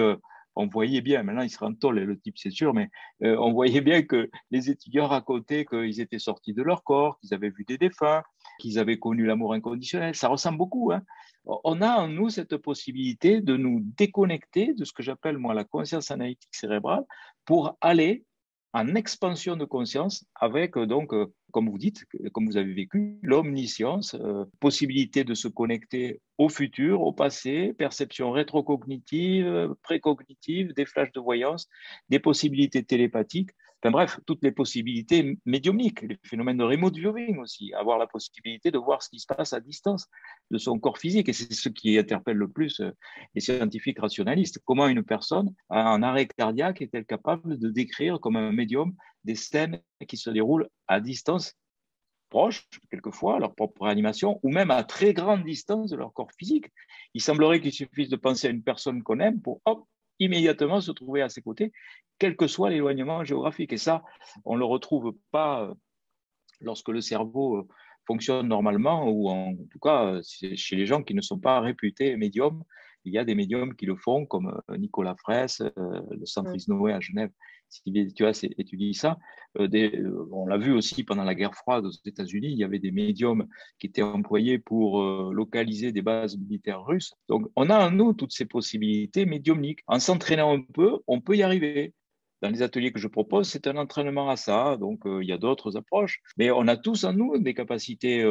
on voyait bien, maintenant il sera en tôle, le type c'est sûr, mais on voyait bien que les étudiants racontaient qu'ils étaient sortis de leur corps, qu'ils avaient vu des défunts, qu'ils avaient connu l'amour inconditionnel. Ça ressemble beaucoup. Hein. On a en nous cette possibilité de nous déconnecter de ce que j'appelle moi la conscience analytique cérébrale pour aller en expansion de conscience avec donc, comme vous dites, comme vous avez vécu, l'omniscience, possibilité de se connecter au futur, au passé, perception rétrocognitive, précognitive, des flashs de voyance, des possibilités télépathiques. Enfin bref, toutes les possibilités médiumniques, les phénomènes de remote viewing aussi, avoir la possibilité de voir ce qui se passe à distance de son corps physique. Et c'est ce qui interpelle le plus les scientifiques rationalistes. Comment une personne en arrêt cardiaque est-elle capable de décrire comme un médium des scènes qui se déroulent à distance proches, quelquefois, leur propre réanimation, ou même à très grande distance de leur corps physique. Il semblerait qu'il suffise de penser à une personne qu'on aime pour, hop, immédiatement se trouver à ses côtés, quel que soit l'éloignement géographique. Et ça, on ne le retrouve pas lorsque le cerveau fonctionne normalement, ou en tout cas chez les gens qui ne sont pas réputés médiums. Il y a des médiums qui le font, comme Nicolas Fraisse, le centre Isnoé à Genève. Si tu as étudié ça, on l'a vu aussi pendant la guerre froide aux États-Unis, il y avait des médiums qui étaient employés pour localiser des bases militaires russes. Donc, on a en nous toutes ces possibilités médiumniques. En s'entraînant un peu, on peut y arriver. dans les ateliers que je propose, c'est un entraînement à ça. Donc, il y a d'autres approches. Mais on a tous en nous des capacités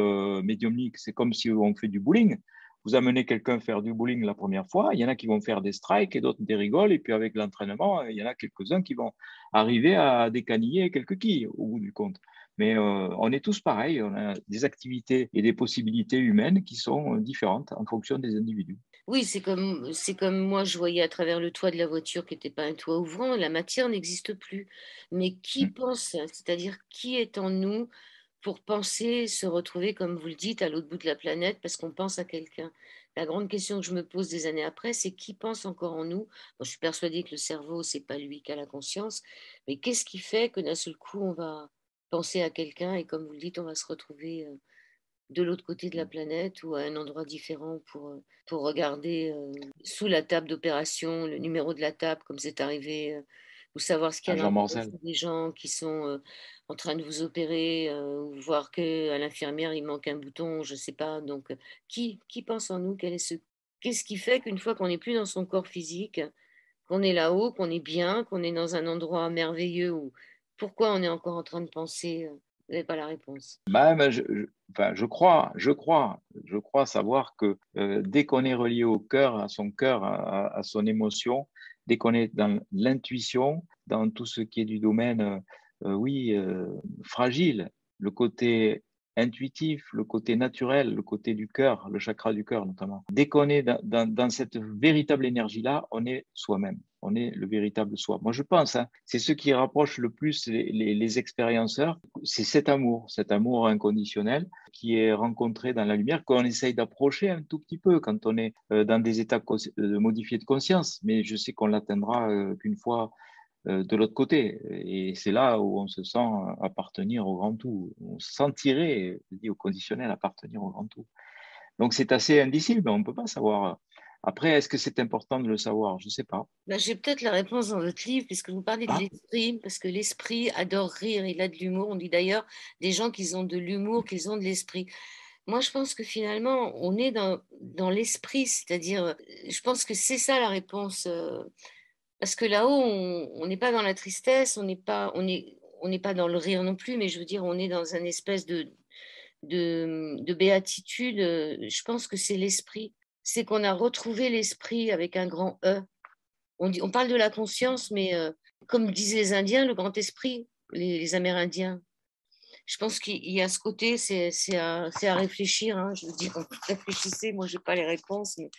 médiumniques. C'est comme si on fait du bowling. Vous amenez quelqu'un faire du bowling la première fois, il y en a qui vont faire des strikes et d'autres des rigoles. Et puis, avec l'entraînement, il y en a quelques-uns qui vont arriver à décaniller quelques quilles au bout du compte. Mais on est tous pareils. On a des activités et des possibilités humaines qui sont différentes en fonction des individus. Oui, c'est comme moi, je voyais à travers le toit de la voiture qui n'était pas un toit ouvrant, la matière n'existe plus. Mais qui Mm. pense, c'est-à-dire qui est en nous pour penser, se retrouver, comme vous le dites, à l'autre bout de la planète parce qu'on pense à quelqu'un? La grande question que je me pose des années après, c'est qui pense encore en nous? Bon, je suis persuadée que le cerveau, c'est pas lui qui a la conscience, mais qu'est-ce qui fait que d'un seul coup, on va penser à quelqu'un et comme vous le dites, on va se retrouver de l'autre côté de la planète ou à un endroit différent pour regarder sous la table d'opération le numéro de la table, comme c'est arrivé, ou savoir ce qu'il À y a Jean dans la Morcel. tête des gens qui sont en train de vous opérer, ou voir qu'à l'infirmière, il manque un bouton, je ne sais pas. Donc, qui pense en nous? Qu'est-ce qui fait qu'une fois qu'on n'est plus dans son corps physique, qu'on est là-haut, qu'on est bien, qu'on est dans un endroit merveilleux, ou pourquoi on est encore en train de penser? Vous n'avez pas la réponse. Même, enfin, je crois savoir que dès qu'on est relié au cœur, à son émotion, dès qu'on est dans l'intuition, dans tout ce qui est du domaine, oui, fragile, le côté intuitif, le côté naturel, le côté du cœur, le chakra du cœur notamment. Dès qu'on est dans cette véritable énergie-là, on est soi-même. On est le véritable soi. Moi, je pense, hein, c'est ce qui rapproche le plus les expérienceurs, c'est cet amour inconditionnel qui est rencontré dans la lumière, qu'on essaye d'approcher un tout petit peu quand on est dans des états modifiés de conscience. Mais je sais qu'on l'atteindra qu'une fois de l'autre côté. Et c'est là où on se sent appartenir au grand tout. On se sentirait, je dis au conditionnel, appartenir au grand tout. Donc c'est assez indicible, on ne peut pas savoir. Après, est-ce que c'est important de le savoir? Je ne sais pas. Ben, j'ai peut-être la réponse dans votre livre, puisque vous parlez de Ah, l'esprit, parce que l'esprit adore rire, il a de l'humour. On dit d'ailleurs des gens qui ont de l'humour, qu'ils ont de l'esprit. Moi, je pense que finalement, on est dans l'esprit, c'est-à-dire, je pense que c'est ça la réponse. Parce que là-haut, on n'est pas dans la tristesse, on n'est pas dans le rire non plus, mais je veux dire, on est dans un espèce de béatitude. Je pense que c'est l'esprit. C'est qu'on a retrouvé l'esprit avec un grand E. On parle de la conscience, mais comme disaient les Indiens, le grand esprit, les Amérindiens. Je pense qu'il y a ce côté, c'est à réfléchir. Hein. Je veux dire, réfléchissez, moi, je n'ai pas les réponses, mais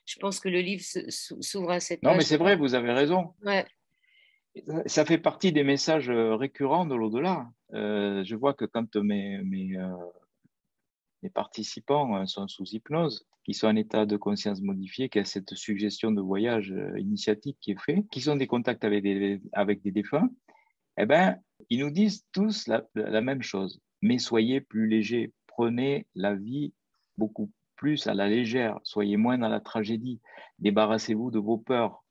je pense que le livre s'ouvre à cette non, mais page. c'est vrai, vous avez raison. Ouais. Ça fait partie des messages récurrents de l'au-delà. Je vois que quand mes participants sont sous hypnose, qui sont en état de conscience modifié, qu'il y a cette suggestion de voyage initiatique qui est faite, qui ont des contacts avec des défunts, eh ben, ils nous disent tous la même chose. Mais soyez plus légers, prenez la vie beaucoup plus à la légère, soyez moins dans la tragédie, débarrassez-vous de vos peurs,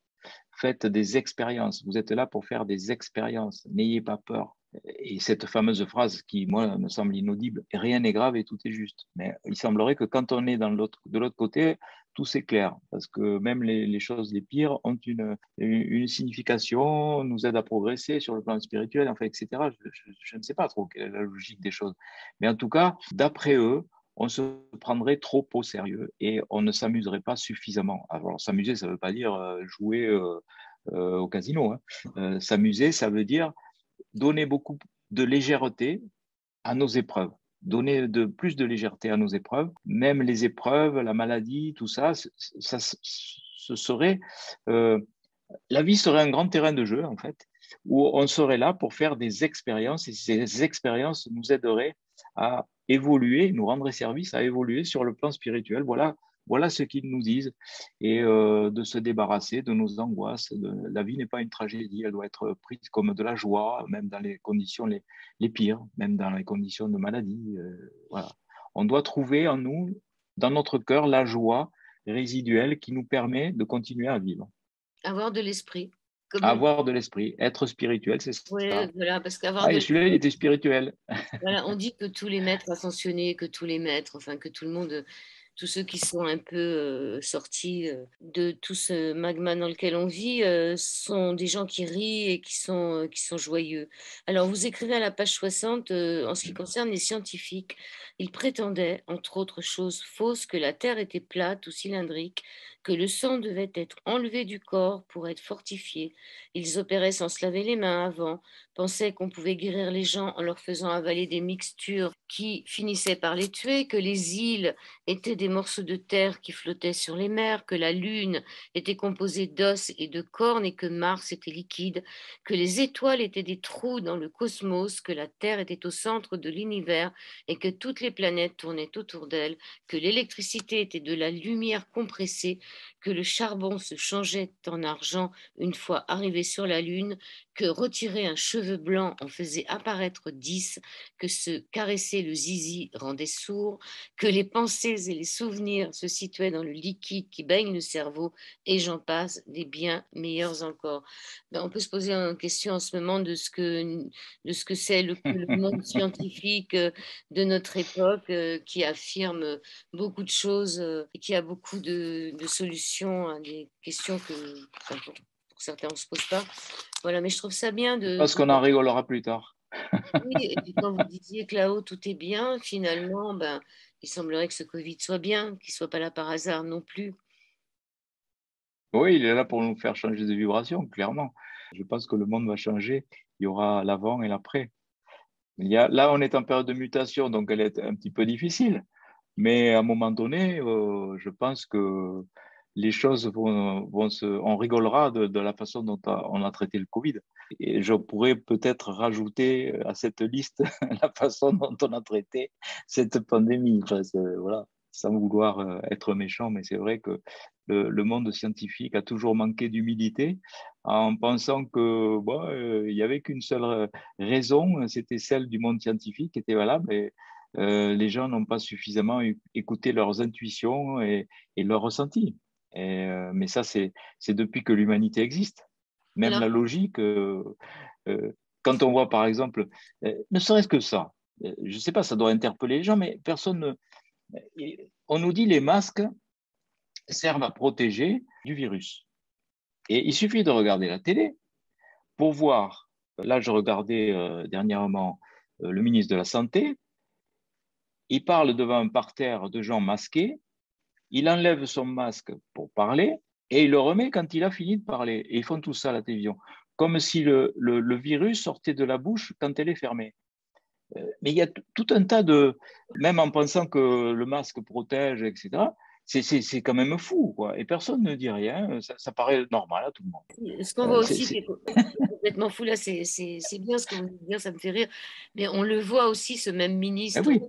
faites des expériences. Vous êtes là pour faire des expériences, n'ayez pas peur. Et cette fameuse phrase qui, moi, me semble inaudible, rien n'est grave et tout est juste. Mais il semblerait que quand on est de l'autre côté, tout s'éclaire, parce que même les choses les pires ont une signification, nous aident à progresser sur le plan spirituel, enfin, etc. Je ne sais pas trop quelle est la logique des choses. Mais en tout cas, d'après eux, on se prendrait trop au sérieux et on ne s'amuserait pas suffisamment. Alors, s'amuser, ça ne veut pas dire jouer au casino. Hein. S'amuser, ça veut dire donner beaucoup de légèreté à nos épreuves, donner plus de légèreté à nos épreuves, même les épreuves, la maladie, tout ça, ce serait, la vie serait un grand terrain de jeu en fait, où on serait là pour faire des expériences et ces expériences nous aideraient à évoluer, nous rendraient service à évoluer sur le plan spirituel. Voilà ce qu'ils nous disent et de se débarrasser de nos angoisses. La vie n'est pas une tragédie, elle doit être prise comme de la joie, même dans les conditions les pires, même dans les conditions de maladie. Voilà. On doit trouver en nous, dans notre cœur, la joie résiduelle qui nous permet de continuer à vivre. Avoir de l'esprit. Comme, Avoir de l'esprit, être spirituel, c'est ouais, ça. voilà, parce qu'avoir Ah, de et celui-là, il était spirituel. voilà, on dit que tous les maîtres ascensionnés, que tous les maîtres, enfin que tout le monde. tous ceux qui sont un peu sortis de tout ce magma dans lequel on vit sont des gens qui rient et qui sont joyeux. Alors, vous écrivez à la page 60, en ce qui concerne les scientifiques, ils prétendaient, entre autres choses fausses, que la Terre était plate ou cylindrique, que le sang devait être enlevé du corps pour être fortifié. Ils opéraient sans se laver les mains avant, pensaient qu'on pouvait guérir les gens en leur faisant avaler des mixtures qui finissaient par les tuer, que les îles étaient des morceaux de terre qui flottaient sur les mers, que la Lune était composée d'os et de cornes et que Mars était liquide, que les étoiles étaient des trous dans le cosmos, que la Terre était au centre de l'univers et que toutes les planètes tournaient autour d'elle, que l'électricité était de la lumière compressée, que le charbon se changeait en argent une fois arrivé sur la Lune, que retirer un cheveu blanc en faisait apparaître 10, que se caresser le zizi rendait sourd, que les pensées et les souvenirs se situaient dans le liquide qui baigne le cerveau, et j'en passe, des bien meilleurs encore. Ben, on peut se poser une question en ce moment de ce que c'est le monde scientifique de notre époque qui affirme beaucoup de choses et qui a beaucoup de solutions à des questions que, enfin, pour certains, on ne se pose pas. Voilà, mais je trouve ça bien Je pense de... qu'on en rigolera plus tard. Oui, et puis quand vous disiez que là-haut tout est bien, finalement, ben, il semblerait que ce Covid soit bien, qu'il ne soit pas là par hasard non plus. Oui, il est là pour nous faire changer de vibration, clairement. Je pense que le monde va changer. Il y aura l'avant et l'après. Là, on est en période de mutation, donc elle est un petit peu difficile. Mais à un moment donné, je pense que les choses on rigolera de la façon dont on a traité le Covid. Et je pourrais peut-être rajouter à cette liste la façon dont on a traité cette pandémie. Enfin, voilà, sans vouloir être méchant, mais c'est vrai que le monde scientifique a toujours manqué d'humilité en pensant que bon, il y avait qu'une seule raison, c'était celle du monde scientifique qui était valable. Et les gens n'ont pas suffisamment écouté leurs intuitions et leurs ressentis. Mais ça, c'est depuis que l'humanité existe. Même Alors, la logique, euh, quand on voit par exemple, ne serait-ce que ça, je ne sais pas, ça doit interpeller les gens, mais personne ne... On nous dit les masques servent à protéger du virus. Et il suffit de regarder la télé pour voir. Là, je regardais dernièrement le ministre de la Santé. Il parle devant un parterre de gens masqués. Il enlève son masque pour parler et il le remet quand il a fini de parler. Et ils font tout ça à la télévision, comme si le virus sortait de la bouche quand elle est fermée. Mais il y a tout un tas de, même en pensant que le masque protège, etc., c'est quand même fou, quoi. Et personne ne dit rien, ça paraît normal à tout le monde. ce qu'on voit aussi, C'est... qui est complètement fou, là, c'est bien ce que vous venez de dire, ça me fait rire, mais on le voit aussi, ce même Eh ministre, oui,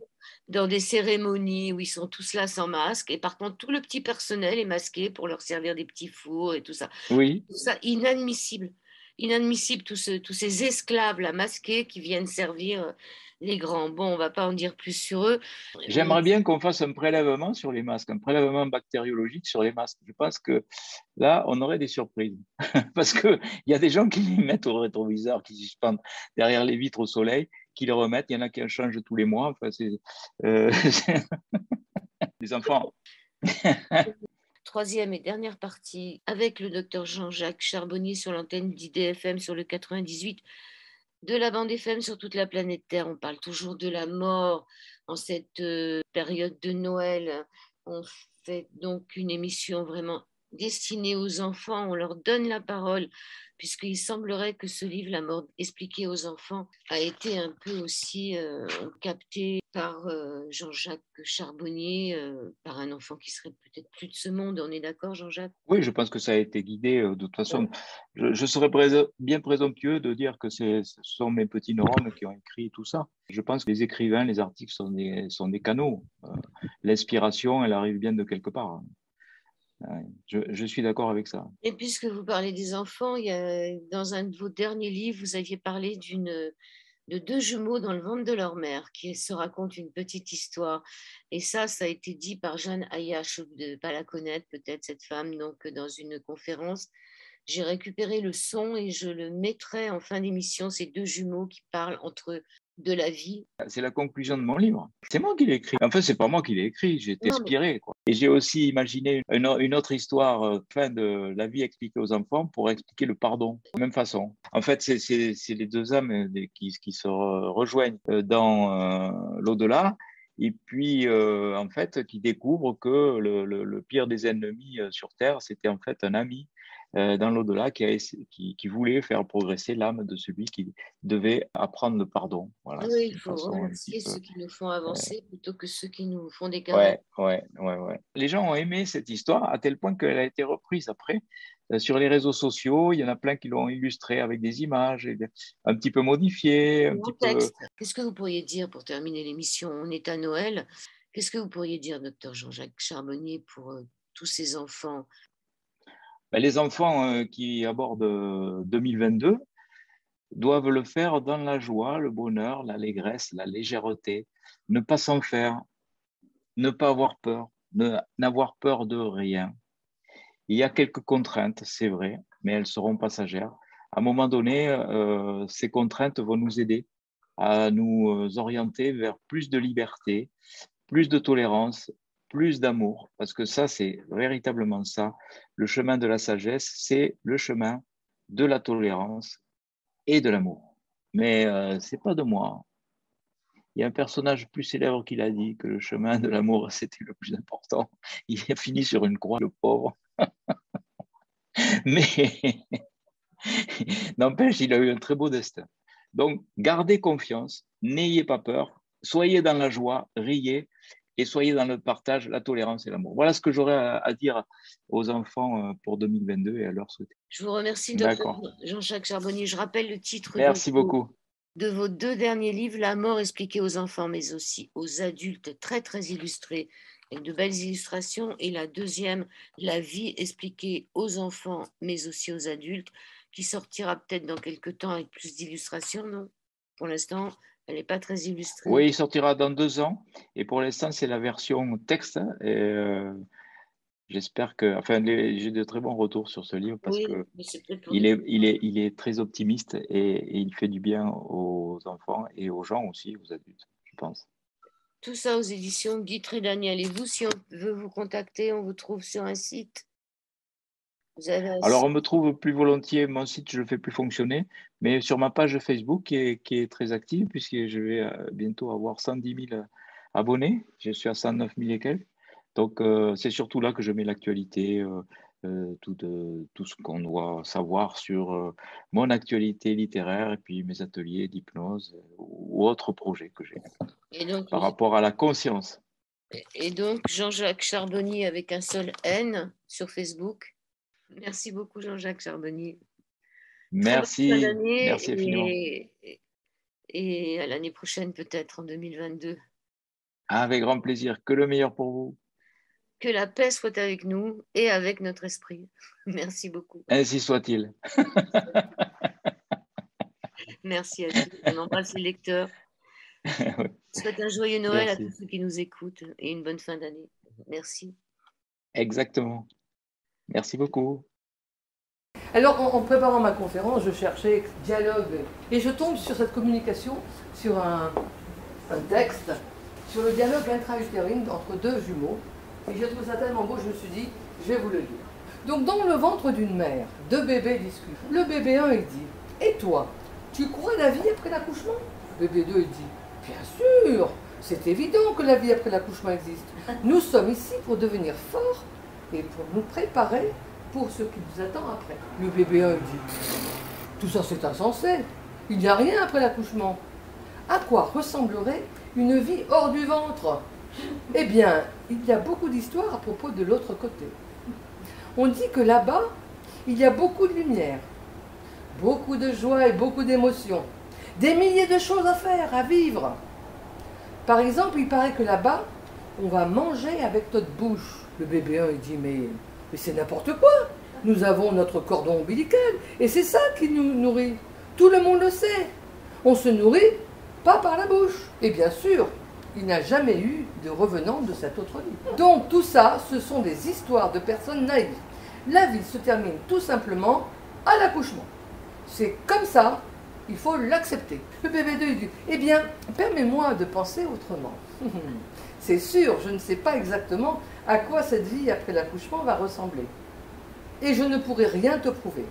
dans des cérémonies où ils sont tous là sans masque, et par contre, tout le petit personnel est masqué pour leur servir des petits fours et tout ça. oui. Tout ça, inadmissible. Inadmissible, tous ces esclaves là, masqués qui viennent servir les grands. Bon, on va pas en dire plus sur eux. J'aimerais bien qu'on fasse un prélèvement sur les masques, un prélèvement bactériologique sur les masques. Je pense que là, on aurait des surprises. Parce qu'il y a des gens qui les mettent au rétroviseur, qui suspendent derrière les vitres au soleil, qui les remettent. Il y en a qui en changent tous les mois. Enfin, c'est des enfants. Troisième et dernière partie avec le docteur Jean-Jacques Charbonnier sur l'antenne d'IDFM sur le 98 de la bande FM sur toute la planète Terre. On parle toujours de la mort en cette période de Noël. On fait donc une émission vraiment destinée aux enfants. On leur donne la parole, puisqu'il semblerait que ce livre, La mort expliquée aux enfants, a été un peu aussi capté par Jean-Jacques Charbonnier, par un enfant qui serait peut-être plus de ce monde. On est d'accord, Jean-Jacques? Oui, je pense que ça a été guidé. De toute façon, je serais bien présomptueux de dire que ce sont mes petits neurones qui ont écrit tout ça. Je pense que les écrivains, les articles sont des canaux. L'inspiration, elle arrive bien de quelque part. Ouais, je suis d'accord avec ça. Et puisque vous parlez des enfants, il y a, dans un de vos derniers livres, vous aviez parlé de deux jumeaux dans le ventre de leur mère qui se racontent une petite histoire. Et ça a été dit par Jeanne Ayache, de ne pas la connaître peut-être cette femme, donc dans une conférence. J'ai récupéré le son et je le mettrai en fin d'émission, ces deux jumeaux qui parlent entre eux. de la vie. C'est la conclusion de mon livre. C'est moi qui l'ai écrit. Enfin, c'est pas moi qui l'ai écrit, j'ai été Non, mais inspiré, quoi. Et j'ai aussi imaginé une autre histoire, fin de la vie expliquée aux enfants pour expliquer le pardon, de la même façon. En fait, c'est les deux âmes qui se rejoignent dans l'au-delà. Et puis, en fait, qui découvrent que le pire des ennemis sur Terre, c'était en fait un ami dans l'au-delà qui voulait faire progresser l'âme de celui qui devait apprendre le pardon. Voilà, oui, c'est il une faut façon un petit remercier peu. ceux qui nous font avancer plutôt que ceux qui nous font des carottes. Ouais. Les gens ont aimé cette histoire à tel point qu'elle a été reprise après sur les réseaux sociaux. Il y en a plein qui l'ont illustrée avec des images, un petit peu modifiées, un En petit peu. texte, qu'est-ce que vous pourriez dire pour terminer l'émission? On est à Noël. Qu'est-ce que vous pourriez dire, docteur Jean-Jacques Charbonnier, pour tous ces enfants? Ben, les enfants qui abordent 2022 doivent le faire dans la joie, le bonheur, l'allégresse, la légèreté, ne pas s'en faire, ne pas avoir peur, n'avoir peur de rien. Il y a quelques contraintes, c'est vrai, mais elles seront passagères. À un moment donné, ces contraintes vont nous aider à nous orienter vers plus de liberté, plus de tolérance, plus d'amour, parce que ça, c'est véritablement ça. Le chemin de la sagesse, c'est le chemin de la tolérance et de l'amour. Mais c'est pas de moi. Il y a un personnage plus célèbre qui l'a dit que le chemin de l'amour, c'était le plus important. Il a fini sur une croix, le pauvre. Mais n'empêche, il a eu un très beau destin. Donc, gardez confiance, n'ayez pas peur, soyez dans la joie, riez et soyez dans le partage, la tolérance et l'amour. Voilà ce que j'aurais à dire aux enfants pour 2022 et à leur souhaiter. Je vous remercie, docteur D'accord. Jean-Jacques Charbonnier. Je rappelle le titre Merci beaucoup. de vos deux derniers livres, La mort expliquée aux enfants, mais aussi aux adultes, très, très illustrés, avec de belles illustrations. Et la deuxième, La vie expliquée aux enfants, mais aussi aux adultes, qui sortira peut-être dans quelques temps avec plus d'illustrations, non? Pour l'instant, elle n'est pas très illustrée. Oui, il sortira dans 2 ans. Et pour l'instant, c'est la version texte. Et j'espère que. Enfin, j'ai de très bons retours sur ce livre parce Oui, que mais c'est peut-être pour il est très optimiste et il fait du bien aux enfants et aux gens aussi, aux adultes, je pense. tout ça aux éditions Guy Trédaniel. Et vous, si on veut vous contacter, on vous trouve sur un site. Vous avez un Alors, site. on me trouve plus volontiers, mon site, je ne le fais plus fonctionner, mais sur ma page Facebook qui est très active, puisque je vais bientôt avoir 110 000 abonnés. Je suis à 109 000 et quelques. Donc, c'est surtout là que je mets l'actualité, tout ce qu'on doit savoir sur mon actualité littéraire et puis mes ateliers d'hypnose ou autres projets que j'ai Et donc, par rapport à la conscience. Jean-Jacques Charbonnier avec un seul N sur Facebook. Merci beaucoup, Jean-Jacques Charbonnier. Très bonne fin Merci, d'année merci infiniment. et à l'année prochaine, peut-être en 2022. Avec grand plaisir. Que le meilleur pour vous. Que la paix soit avec nous et avec notre esprit. Merci beaucoup. Ainsi soit-il. Merci à tous. On embrasse les lecteurs. Ouais, Je souhaite un joyeux Noël à tous merci. ceux qui nous écoutent et une bonne fin d'année. Merci. Exactement. Merci beaucoup. Alors, en préparant ma conférence, je cherchais dialogue et je tombe sur cette communication, sur un texte, sur le dialogue intra-utérine entre deux jumeaux. Et j'ai trouvé ça tellement beau, je me suis dit, je vais vous le lire. Donc, dans le ventre d'une mère, deux bébés discutent. Le bébé 1, il dit, et toi, tu crois à la vie après l'accouchement? Le bébé 2, il dit, bien sûr, c'est évident que la vie après l'accouchement existe. Nous sommes ici pour devenir forts et pour nous préparer pour ce qui nous attend après. Le bébé 1 dit, tout ça c'est insensé, il n'y a rien après l'accouchement. À quoi ressemblerait une vie hors du ventre? Eh bien, il y a beaucoup d'histoires à propos de l'autre côté. On dit que là-bas, il y a beaucoup de lumière, beaucoup de joie et beaucoup d'émotions, des milliers de choses à faire, à vivre. Par exemple, il paraît que là-bas, on va manger avec notre bouche. Le bébé 1, il dit, mais c'est n'importe quoi. Nous avons notre cordon ombilical et c'est ça qui nous nourrit. Tout le monde le sait. On se nourrit pas par la bouche. Et bien sûr, il n'y a jamais eu de revenant de cette autre vie. Donc tout ça, ce sont des histoires de personnes naïves. La vie se termine tout simplement à l'accouchement. C'est comme ça il faut l'accepter. Le bébé 2, il dit, eh bien, permets-moi de penser autrement. C'est sûr, je ne sais pas exactement à quoi cette vie après l'accouchement va ressembler. Et je ne pourrai rien te prouver.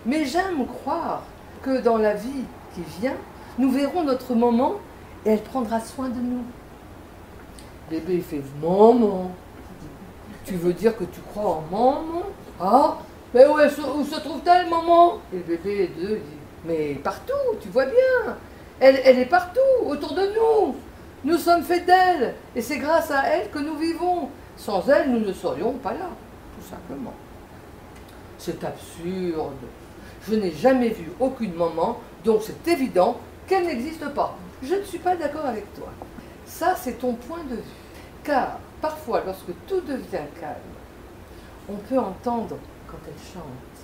Mais j'aime croire que dans la vie qui vient, nous verrons notre maman et elle prendra soin de nous. Le bébé, il fait, maman, tu veux dire que tu crois en maman? Ah, mais où se trouve-t-elle, maman? Et le bébé 2 dit, mais partout, tu vois bien. Elle est partout, autour de nous. Nous sommes faits d'elle, et c'est grâce à elle que nous vivons. Sans elle, nous ne serions pas là, tout simplement. C'est absurde. Je n'ai jamais vu aucune maman, donc c'est évident qu'elle n'existe pas. Je ne suis pas d'accord avec toi. Ça, c'est ton point de vue. Car, parfois, lorsque tout devient calme, on peut entendre quand elle chante.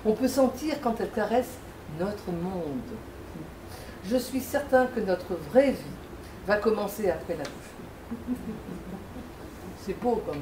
On peut sentir quand elle caresse notre monde. Je suis certain que notre vraie vie va commencer après l'accouchement. C'est beau comme...